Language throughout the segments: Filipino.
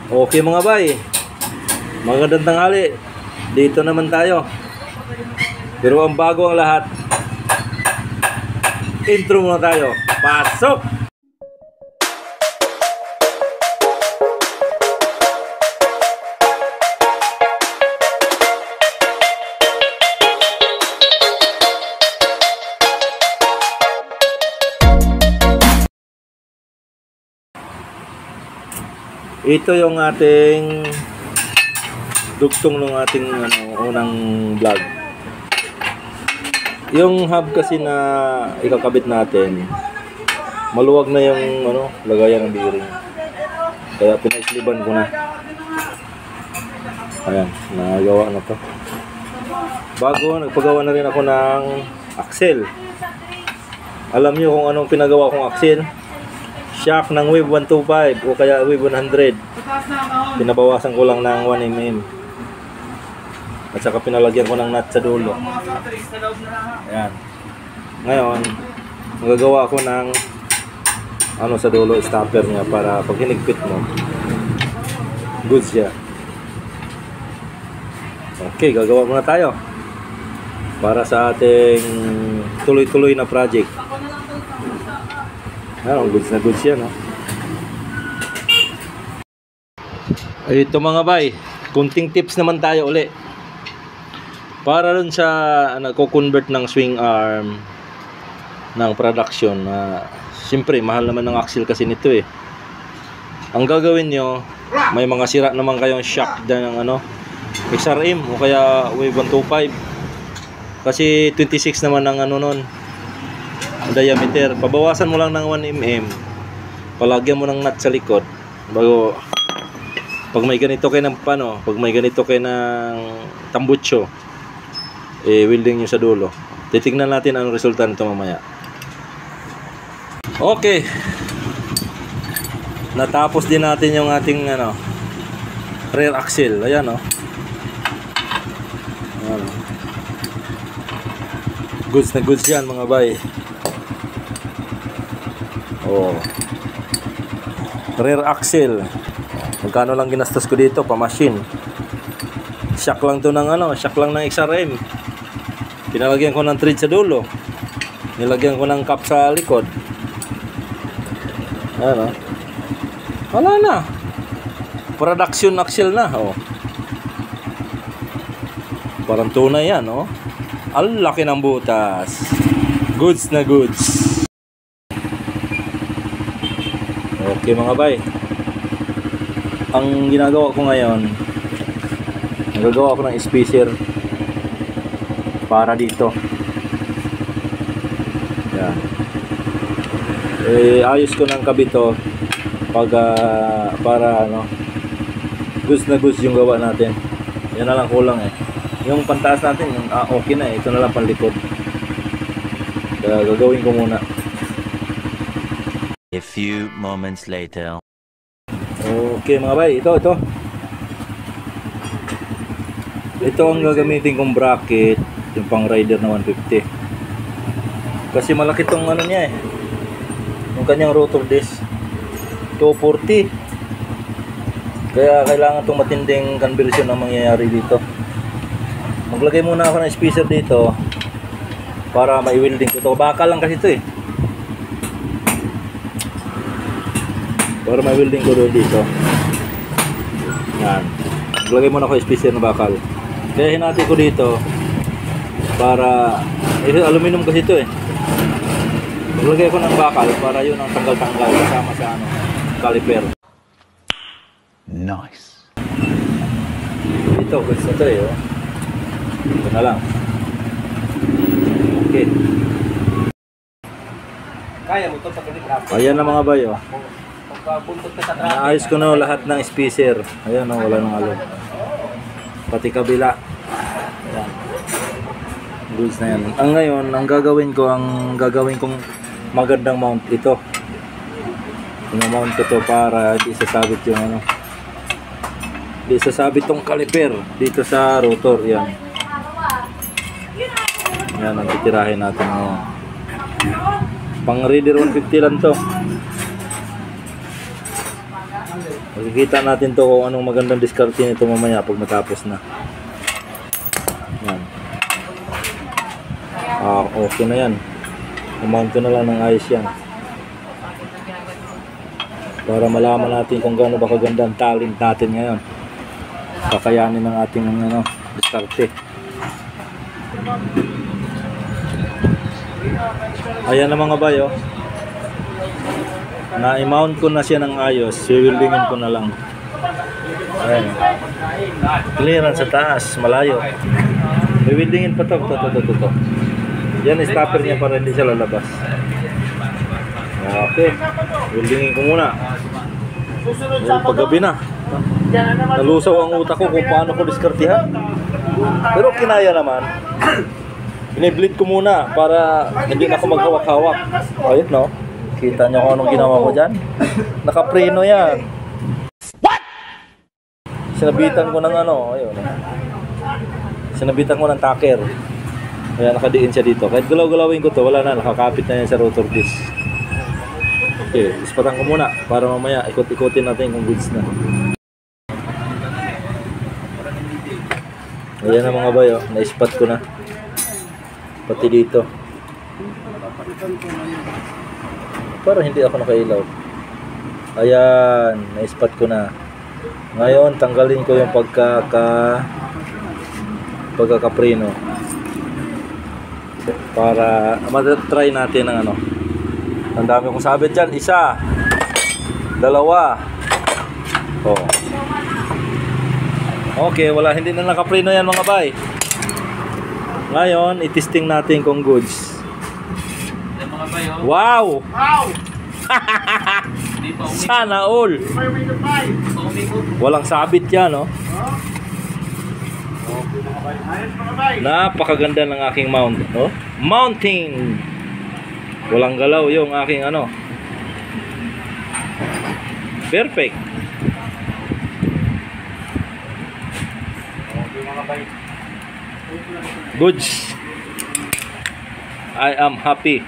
Okay mga bay, magandang tanghali. Dito naman tayo. Pero ang bago ang lahat, intro muna tayo. Pasok! Ito yung ating dugtong ng ating unang vlog. Yung hub kasi na ikakabit natin, maluwag na yung lagayan ng bearing. Kaya pinaisliban ko na. Ayan, nagawa na to. Bago, nagpagawa na rin ako ng axle. Alam nyo kung anong pinagawa kong axle? Shock ng Wave 125 o kaya Wave 100. Pinabawasan ko lang ng 1mm. At saka pinalagyan ko ng nut sa dulo. Ayan. Ngayon, magagawa ko ng sa dulo, stopper niya para pag hinigpit mo, good siya. Okay, gagawa muna tayo para sa ating tuloy-tuloy na project. Goods na goods yan, Ito mga bay, kunting tips naman tayo uli para dun sa nagko-convert ng swing arm ng production. Siyempre mahal naman ng axle kasi nito Ang gagawin nyo, may mga sira naman kayong shock dyan ng XRM o kaya Wave 125 kasi 26 naman ang nun diameter. Pabawasan mo lang ng 1mm, palagyan mo ng nut sa likod bago pag may ganito kayo ng pag may ganito kayo ng tambucho, welding nyo sa dulo. Titignan natin anong resulta nito mamaya. Okay, natapos din natin yung ating rear axle. Ayan goods na goods yan mga bay. Rear axle, magkano lang ginastos ko dito pa machine. Shock lang to ng shock lang ng XRM. Pinalagyan ko ng thread sa dulo, nilagyan ko ng cap sa likod. Wala na, production axle na. Parang tunay yan. Ang laki ng butas. Goods na goods. Okay mga bay, ang ginagawa ko ngayon, nagagawa ko ng spacer para dito. Yan. Ayos ko ng kabito pag para goods na goods yung gawa natin. Yan na lang kulang yung pantaas natin okay na ito na lang panlikod. Kaya gagawin ko muna. A few moments later. Okay mga bay, ito ang gagamitin kong bracket, yung pang rider na 150. Kasi malaki tong niya yung kanyang rotor disc 240. Kaya kailangan tong matinding conversion ang mangyayari dito. Maglagay muna ako ng spacer dito para mai-welding ko to. Bakal lang kasi ito para may welding ko doon dito. Yan. Maglagay muna ako spacer na bakal. Kaya hinati ko dito para aluminum kasi ito Maglagay ko ng bakal para yun ang tanggal-tanggal kasama sa caliper. Nice. Ito, gusto ito Ito na lang. Okay. Kaya mo ito sa kulit. Ayan na mga bayo. Naayos ko na lahat ng spacer. Ayan wala nang alo. Pati kabila. Ayan. Goods na yan. Ang ngayon, ang gagawin kong magandang mount ito. Mount ko to para hindi sasabit yung hindi sasabit tong caliper dito sa rotor. Yan. Yan ang titirahin natin ngayon. Pang Raider 150 lang to. Makikita natin to kung anong magandang diskarte nito mamaya pag matapos na. Yan. Okay na yan. Umount ko na lang ng ayos yan. Para malaman natin kung gaano ba kaganda ang talent natin ngayon. Kakayanin ng ating diskarte. Ayan na mga bayo. Na-mount ko na siya ng ayos. Siwildingin ko na lang. Ayan. Clearance sa taas, malayo. Siwildingin pa to. Yan, stopper niya para hindi siya lalabas. Okay. Siwildingin ko muna. Ayan, paggabi na. Nalusaw ang utak ko kung paano ko diskartihan. Pero kinaya naman. Binibleed ko muna para hindi na ako maghawak-hawak. Ayun, no? Kita nyo kung anong ginawa ko dyan? Nakapreno yan. What? Sinabitan ko ng ayun. Sinabitan ko ng tacker. Kaya nakadiin siya dito. Kahit galaw-galawin ko to, wala na. Nakakapit na yan sa rotor disc. Okay, ispatan ko muna para mamaya ikot-ikotin natin kung goods na. Ayan na mga bayo, na-spot ko na. Pati dito. Para hindi ako nakailaw. Ayan, na-spot ko na. Ngayon, tanggalin ko yung pagkakapreno. Para matry natin ng Ang dami kong sabit dyan. 1, 2. Oh. Okay, hindi na nakapreno yan mga bay. Ngayon, i-testing natin kung goods. Wow! Sana all. Walang sabit yan, no? Napakaganda ng aking mount, no? Mounting. Walang galaw yung aking Perfect. Goods. I am happy.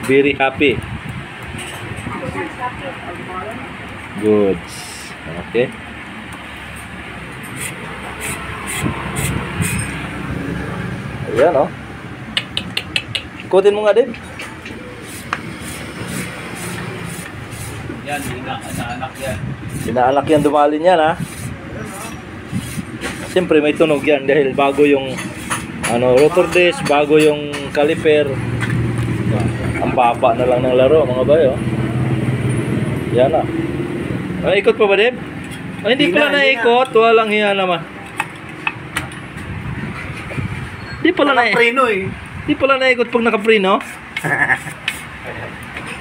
Very happy. Goods. Okay. Ayan, oh. Ikutin mo nga din. Yan, inaanak yan. Inaanak yan, dumalin yan, ha. Siyempre may tunog yan dahil bago yung rotor disc, bago yung caliper. Ang baba na lang ng laro mga bayo. Yan na. Ay, ikot pa ba din? Ay, hindi pala naikot. Walang hiya naman. Hindi pala Nakapreno Hindi pala naikot pag nakapreno.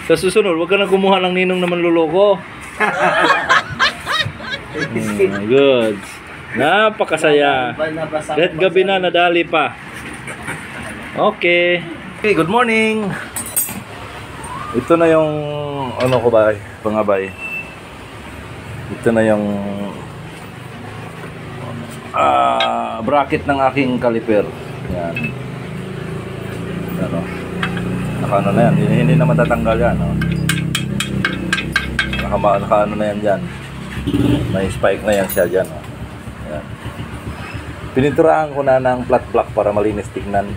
Sa susunod, huwag ka na kumuha ng ninong naman luloko. Good. Napakasaya. Kahit gabi na, nadali pa. Okay. Okay, good morning. Ito na yung ko ba, pangabay. Ito na yung bracket ng aking caliper. Yan. Naka na yan. Hindi na matatanggal yan. Naka na yan dyan. May spike na yan siya dyan. Yan. Pininturahan ko na ng flat black para malinis tignan.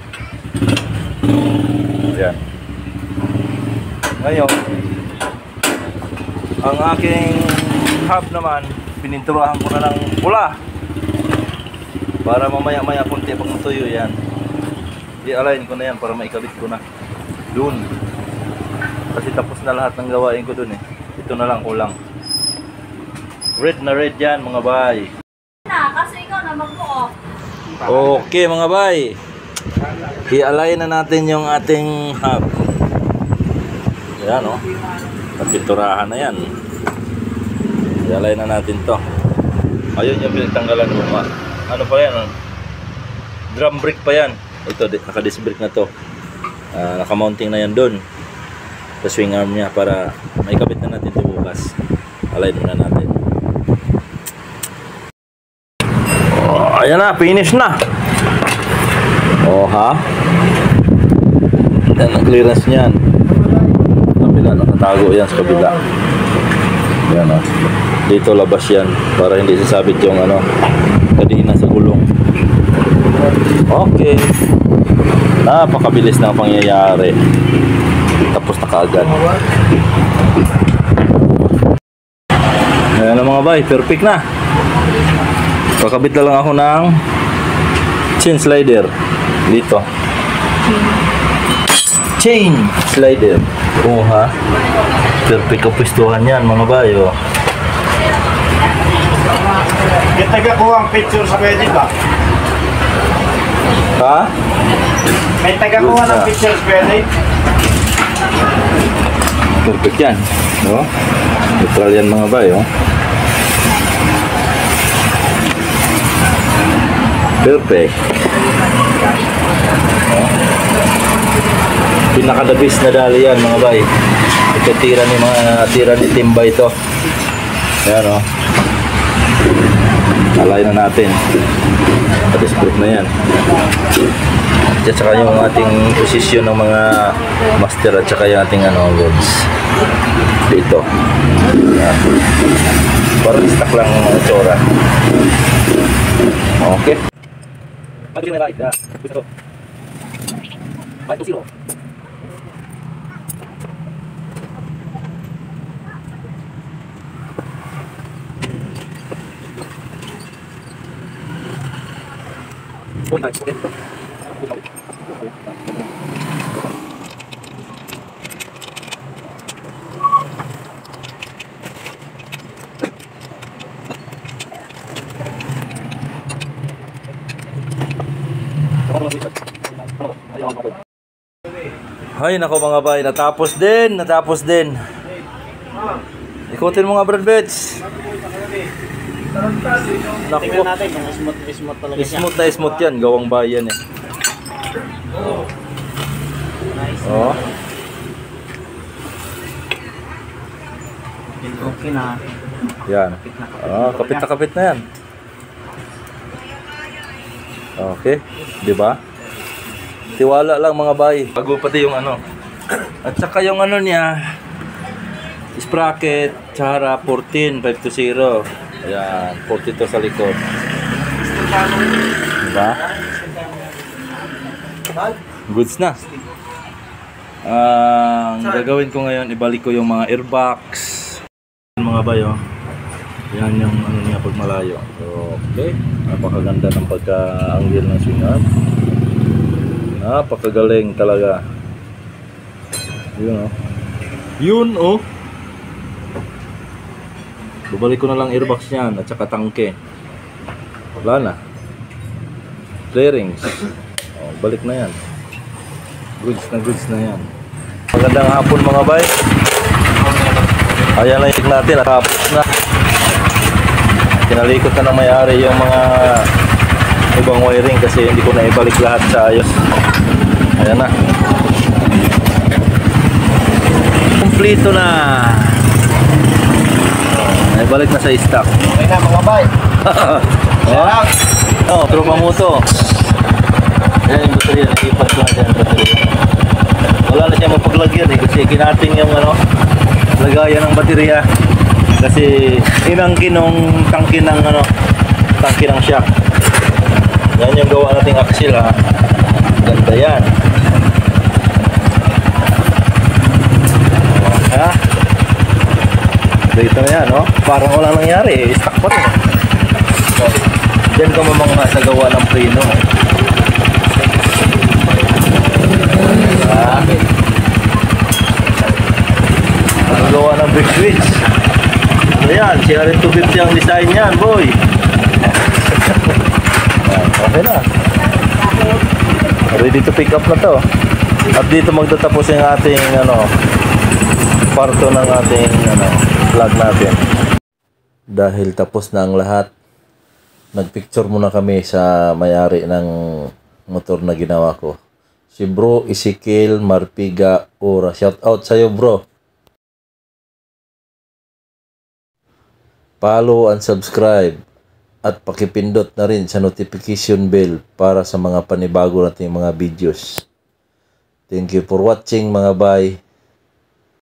Yan. Ngayon, ang aking hub naman, pininturahan ko na ng pula. Para mamaya-maya kunti pag natuyo yan. I-align ko na yan para maikabit ko na. Doon. Kasi tapos na lahat ng gawain ko doon eh. Ito na lang kulang. Red na red yan mga bay. Kasi ikaw na magbuo. Okay mga bay. I-align na natin yung ating hub. Yan o. Napinturahan na yan. I-align na natin to. Ayun yung pinagtanggalan mo. Ano pa yan? Drum brake pa yan. Ito, naka-disc brake na to. Naka-mounting na yan dun. Sa swing arm niya para maikabit na natin ito bukas. Align na natin. Oh, ayan na, finish na. Oh ha. Yan ang clearance niyan. Kabila, nakatago yan sa kabila. Yan o. Dito labas yan para hindi sasabit yung ano, kadina sa gulong. Okay. Napakabilis na ang pangyayari. Tapos na kaagad. Ayan na mga bay, perfect na. Kakabit na lang ako ng chain slider dito. Chain slider. Oo ha. Perfect kapistuhan yan mga bay. Oh. Kita ko ang picture sa pwede ba? Ha? May tagakuha ng picture sa pwede? Perfect yan. Oh. Neutral yan mga bay. Oh. Perfect. Oh. Pinakadabis na dali yan mga bay. Ito tira ni Timba ito. Yan o. Alay na natin. Tapos proof na yan. At saka yung ating posisyon ng mga master at saka yung ating rods. Dito. Yan. Para stock lang ang mga tsura. Okay. Pag yung may balik, gusto ko. 5-0. Ay nako mga bay, natapos din. Ikutin mo nga Brad Bets. Naku. Tingnan natin kung smooth talaga siya. Smooth na smooth yan, gawang bayan eh. Oh. Okay na. Yan. Kapit na kapit na yan. Okay, di ba? Tiwala lang mga bay. Bago pati yung ano. At saka yung ano niya, sprocket, tsara 14, 520. Ayan, 42 sa likod. Diba? Goods na. Ang gagawin ko ngayon, ibalik ko yung mga airbox. Mga bayo. Yan yung ano niya pag malayo. So, okay. Napakaganda ng pagka-angle ng swing arm. Napakagaling talaga. Yun oh. Yun oh. Babalik ko na lang airbox niyan at saka tangke. Wala na. Clearings. Oh, balik na yan. Goods na yan. Magandang hapon mga bay. Ayan na yung natin. Nakapos na. Kinalikot na ng may-ari yung mga ibang wiring kasi hindi ko na ibalik lahat sa ayos. Ayan na. Kompleto na. Balik na sa stock. Okay na mga bay. Oh, tropa mo to. Ayan yung baterya, naipat ko na dyan yung baterya. Wala na siya mapaglagyan eh kasi kinating yung lagayan ng baterya. Kasi inangkin ng tangke ng shock. Yan yung gawa nating axle ha. Ganda yan. Ha? Dito na yan, no? Parang wala nangyari, stuck pa rin. So, diyan ka mamangha sa gawa ng preno. Ang gawa ng brake switch. Ano yan? CRN250 ang design yan, boy. Okay na. Ready to pick up na to. At dito magtatapos yung ating parto ng ating vlog natin. Dahil tapos na ang lahat, nagpicture muna kami sa may-ari ng motor na ginawa ko. Si Bro Ezekiel Marpiga Ora. Shout out sa'yo bro. Follow and subscribe at pakipindot na rin sa notification bell para sa mga panibago nating mga videos. Thank you for watching mga bay.